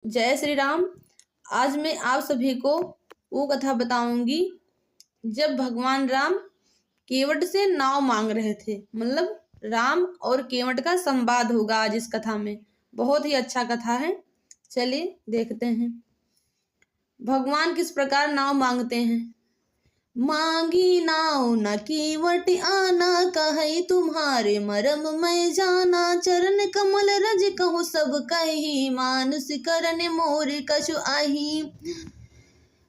जय श्री राम। आज मैं आप सभी को वो कथा बताऊंगी जब भगवान राम केवट से नाव मांग रहे थे। मतलब राम और केवट का संवाद होगा आज इस कथा में। बहुत ही अच्छा कथा है, चलिए देखते हैं भगवान किस प्रकार नाव मांगते हैं। मांगी नाव न केवट आना, कहे तुम्हारे मरम मैं जाना। चरण कमल रज कहूँ सब कही, मानुष करन मोर कछु आही।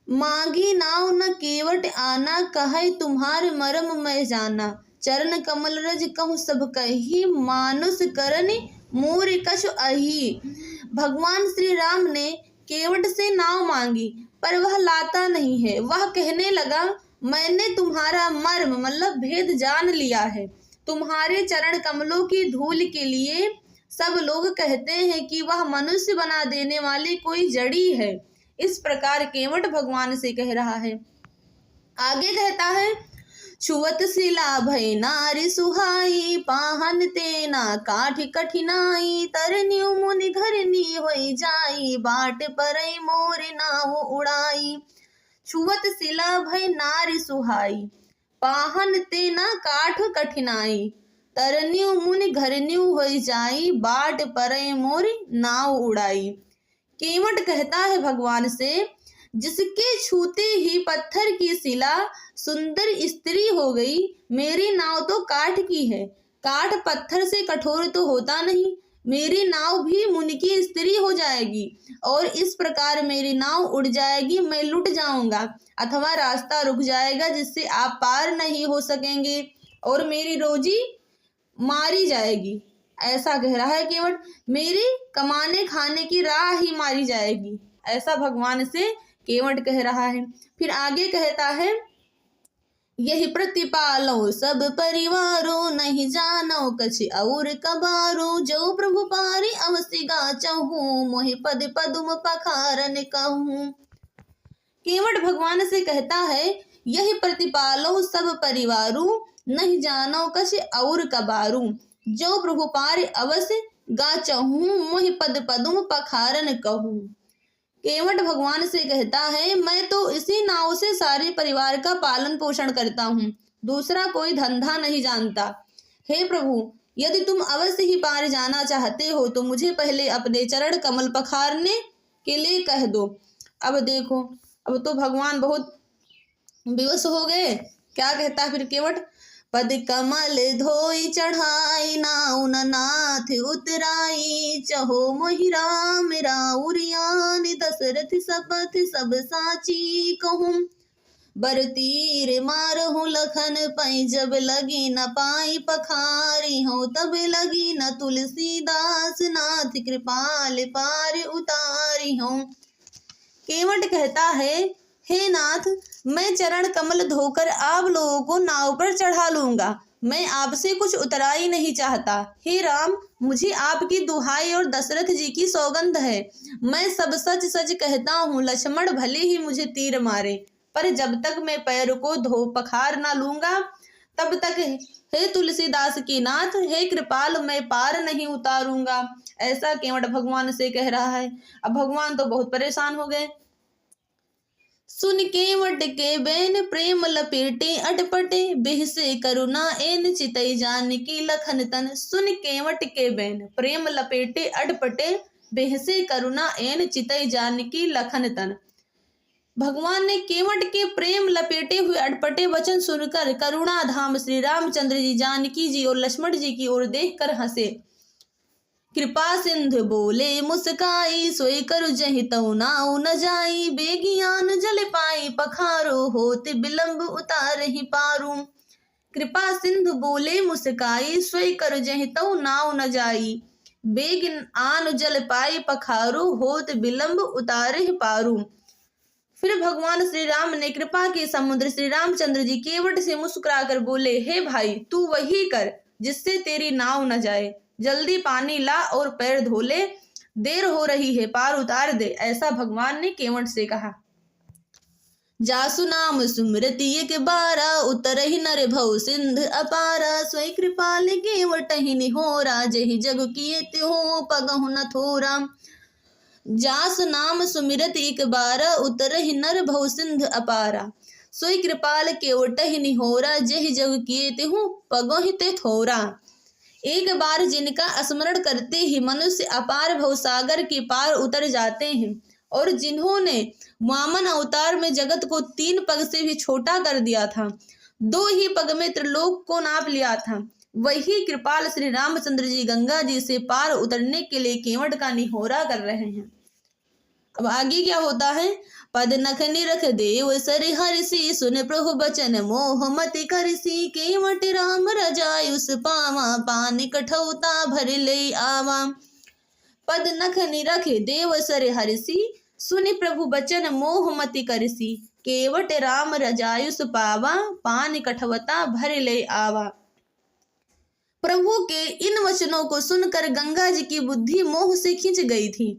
मांगी नाव न केवट आना, कहे तुम्हारे मरम मैं जाना। चरण कमल रज कहूँ सब कही, मानुष करन मोर कछु आही। भगवान श्री राम ने केवट से नाव मांगी पर वह लाता नहीं है। वह कहने लगा, मैंने तुम्हारा मर्म मतलब भेद जान लिया है। तुम्हारे चरण कमलों की धूल के लिए सब लोग कहते हैं कि वह मनुष्य बना देने वाली कोई जड़ी है। इस प्रकार केवट भगवान से कह रहा है। आगे कहता है, छुअत शिला भय नारी सुहाई, पाहन तेना काठ कठिनाई। तरन्यु मुनि घरनी होई जाई, बाट परई मोर नाव उड़ाई। छुअत शिला भय नारी सुहाई, पाहन तेना काठ कठिनाई। तरन्यु मुनि घरन्यु होई जाई, बाट परई मोर नाव उड़ाई। केवट कहता है भगवान से, जिसके छूते ही पत्थर की शिला सुंदर स्त्री हो गई। मेरी नाव तो काठ की है, काठ पत्थर से कठोर तो होता नहीं। मेरी नाव भी मुनि की स्त्री हो जाएगी और इस प्रकार मेरी नाव उड़ जाएगी। मैं लुट जाऊंगा अथवा रास्ता रुक जाएगा जिससे आप पार नहीं हो सकेंगे और मेरी रोजी मारी जाएगी। ऐसा कह रहा है केवट, मेरी कमाने खाने की राह ही मारी जाएगी। ऐसा भगवान से केवट कह रहा है। फिर आगे कहता है, यही प्रतिपालो सब परिवारो, नहीं जानो कछ और कबारो। जो प्रभु पारी अवसि गाचहूँ, मोहि पद पदुम पखारन कहूँ। केवट भगवान से कहता है, यही प्रतिपालो सब परिवारू, नहीं जानो कछ और कबारू। जो प्रभु पार अवश्य गाचहूँ, मोहि पद पदुम पखारन कहूँ। केवट भगवान से कहता है, मैं तो इसी नाव से सारे परिवार का पालन पोषण करता हूँ, दूसरा कोई धंधा नहीं जानता। हे प्रभु, यदि तुम अवश्य ही पार जाना चाहते हो तो मुझे पहले अपने चरण कमल पखारने के लिए कह दो। अब देखो, अब तो भगवान बहुत विवश हो गए। क्या कहता है फिर केवट, पद कमल धोई चढ़ाई, नाउ नाथ उतराई। चहो मोहि राम राउरियान, दशरथ सपथ सब साची कहूँ। बर तीर मारहूँ लखन पै, जब लगी न पाई पखारी हो। तब लगी न तुलसीदास, नाथ कृपाल पार उतारी हो। केवट कहता है, हे नाथ, मैं चरण कमल धोकर आप लोगों को नाव पर चढ़ा लूंगा। मैं आपसे कुछ उतराई नहीं चाहता। हे राम, मुझे आपकी दुहाई और दशरथ जी की सौगंध है। मैं सब सच सच कहता हूँ, लक्ष्मण भले ही मुझे तीर मारे, पर जब तक मैं पैर को धो पखार ना लूंगा तब तक हे तुलसीदास की नाथ, हे कृपाल, मैं पार नहीं उतारूंगा। ऐसा केवट भगवान से कह रहा है। अब भगवान तो बहुत परेशान हो गए। सुन केवट के बैन प्रेम लपेटे अटपटे, बिहसे करुणा एन चितई जानकी लखन तन। सुन केवट के बैन प्रेम लपेटे अटपटे, बिहसे करुणा एन चितई जानकी लखन तन। भगवान ने केवट के प्रेम लपेटे हुए अटपटे वचन सुनकर करुणा धाम श्री रामचंद्र जी, जानकी जी और लक्ष्मण जी की ओर देखकर हंसे। कृपा सिंधु बोले मुस्काई, सोई करु जहि तऊ नाउ न जाई। बेगियान जल पाई पखारो, होत विलंब उतार ही पारू। कृपा सिंधु बोले मुस्काई, सोई करु जहि तऊ नाउ न जाई। बेग आन जल पाई पखारो, होत विलंब उतार ही पारू। फिर भगवान श्री राम ने कृपा के समुद्र श्री रामचंद्र जी केवट से मुस्कुराकर बोले, हे भाई, तू वही कर जिससे तेरी नाव न जाए। जल्दी पानी ला और पैर धो ले, देर हो रही है, पार उतार दे। ऐसा भगवान ने केवट से कहा। जासु नाम सुमरति एक बारा, उतरहि नर भव सिंध अपारा। स्वयं कृपाल केवट ही निहोरा, जहि जग किए त्यों पगहु न थोरा। जास नाम सुमिरत एक बारा, उतरहि नर भव सिंध अपारा। सोई कृपाल केवटहि निहोरा, जेहि जग किए तेहु पगोहि ते थोरा। एक बार जिनका स्मरण करते ही मनुष्य अपार भवसागर के पार उतर जाते हैं, और जिन्होंने वामन अवतार में जगत को 3 पग से भी छोटा कर दिया था, 2 ही पग में त्रिलोक को नाप लिया था, वही कृपाल श्री रामचंद्र जी गंगा जी से पार उतरने के लिए केवट का निहोरा कर रहे हैं। अब आगे क्या होता है। पद नख निरख देव सरि हरिषि, सुन प्रभु बचन मोह मति करसि। केवट राम रजायुस पावा, पान कठौता भर ले आवा। पद नख निरख देव सरि हरिषि, सुनि प्रभु बचन मोह मति करसि। केवट राम रजायुस पावा, पान कठौता भर ले आवा। प्रभु के इन वचनों को सुनकर गंगा जी की बुद्धि मोह से खिंच गई थी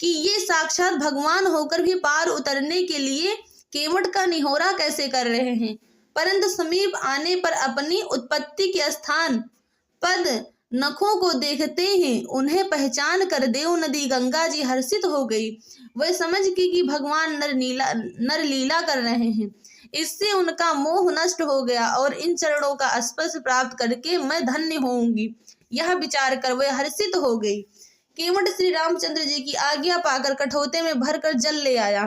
कि ये साक्षात भगवान होकर भी पार उतरने के लिए केवट का निहोरा कैसे कर रहे हैं। परंतु समीप आने पर अपनी उत्पत्ति के स्थान पद नखों को देखते ही उन्हें पहचान कर देव नदी गंगा जी हर्षित हो गई। वह समझ गई कि भगवान नर लीला कर रहे हैं। इससे उनका मोह नष्ट हो गया और इन चरणों का स्पर्श प्राप्त करके मैं धन्य होऊंगी, यह विचार कर वह हर्षित हो गई। केवट श्री रामचंद्र जी की आज्ञा पाकर कठौते में भरकर जल ले आया।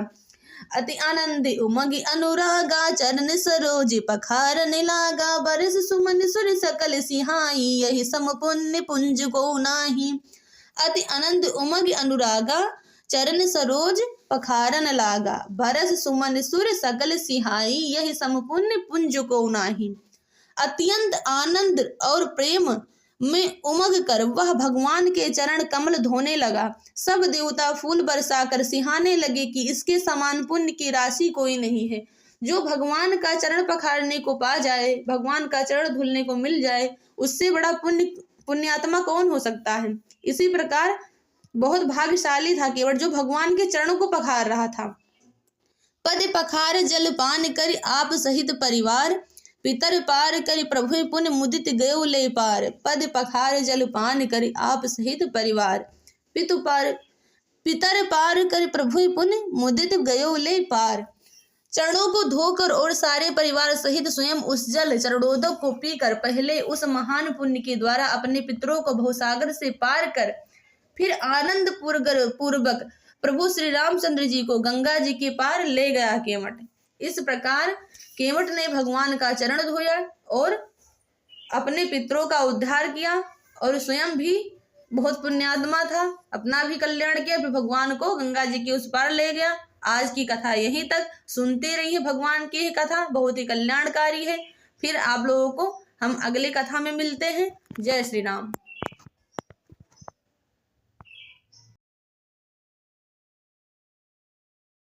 अति आनंद उमगी अनुरागा, चरण सरोज पखारन लागा। बरस सुमन सुर सकल सिहाई, यही सम पुण्य पुंज को नाही। अति आनंद उमगी अनुरागा, चरण सरोज पखारन लागा। बरस सुमन सुर सकल सिहाई, यही सम पुण्य पुंज को नाही। अत्यंत आनंद और प्रेम में उमग कर वह भगवान के चरण कमल धोने लगा। सब देवता फूल बरसाकर सिहाने लगे कि इसके समान पुण्य की राशि कोई नहीं है। जो भगवान का चरण पखारने को पा जाए, भगवान का चरण धुलने को मिल जाए, उससे बड़ा पुण्यात्मा कौन हो सकता है। इसी प्रकार बहुत भाग्यशाली था केवट जो भगवान के चरणों को पखार रहा था। पद पखार जल पान कर आप सहित परिवार, पितर पार करि प्रभु पुण्य मुदित गयो ले पार। पद पखार जल पान करि आप सहित परिवार, पितर पार करि प्रभु पुण्य मुदित गयो ले पार। चरणों को धोकर और सारे परिवार सहित स्वयं उस जल चरणोदक को पीकर पहले उस महान पुण्य के द्वारा अपने पितरों को भवसागर से पार कर फिर आनंद पूर्वक प्रभु श्री रामचंद्र जी को गंगा जी के पार ले गया केवट। इस प्रकार केवट ने भगवान का चरण धोया और अपने पितरों का उद्धार किया और स्वयं भी बहुत पुण्यात्मा था, अपना भी कल्याण किया, फिर भगवान को गंगा जी के उस पार ले गया। आज की कथा यहीं तक। सुनते रहिए भगवान की ही कथा, बहुत ही कल्याणकारी है। फिर आप लोगों को हम अगले कथा में मिलते हैं। जय श्री राम।